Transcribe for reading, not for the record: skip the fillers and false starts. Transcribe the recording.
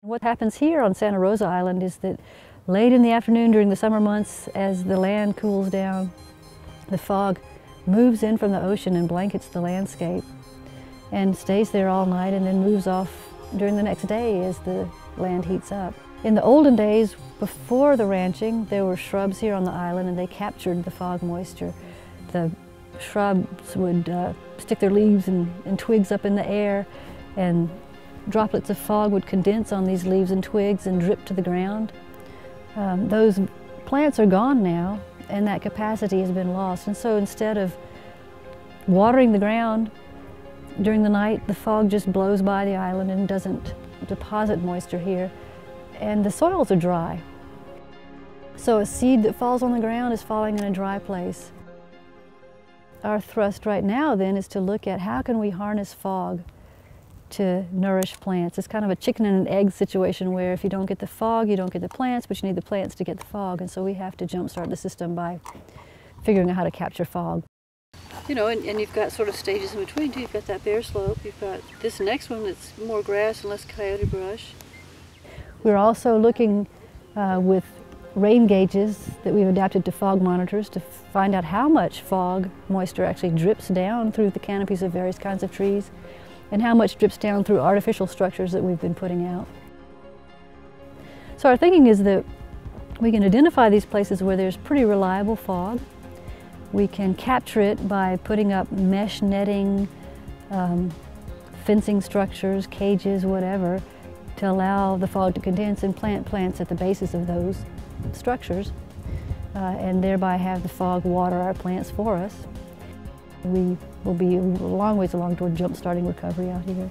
What happens here on Santa Rosa Island is that late in the afternoon during the summer months, as the land cools down, the fog moves in from the ocean and blankets the landscape and stays there all night and then moves off during the next day as the land heats up. In the olden days, before the ranching, there were shrubs here on the island and they captured the fog moisture. The shrubs would stick their leaves and twigs up in the air, and droplets of fog would condense on these leaves and twigs and drip to the ground. Those plants are gone now, and that capacity has been lost. And so instead of watering the ground during the night, the fog just blows by the island and doesn't deposit moisture here. And the soils are dry. So a seed that falls on the ground is falling in a dry place. Our thrust right now then is to look at how can we harness fog to nourish plants. It's kind of a chicken and an egg situation where if you don't get the fog, you don't get the plants, but you need the plants to get the fog. And so we have to jumpstart the system by figuring out how to capture fog. You know, and you've got sort of stages in between too. You've got that bare slope, you've got this next one that's more grass and less coyote brush. We're also looking with rain gauges that we've adapted to fog monitors to find out how much fog moisture actually drips down through the canopies of various kinds of trees, and how much drips down through artificial structures that we've been putting out. So our thinking is that we can identify these places where there's pretty reliable fog. We can capture it by putting up mesh netting, fencing structures, cages, whatever, to allow the fog to condense and plant plants at the bases of those structures, and thereby have the fog water our plants for us. We will be a long ways along toward jump-starting recovery out here.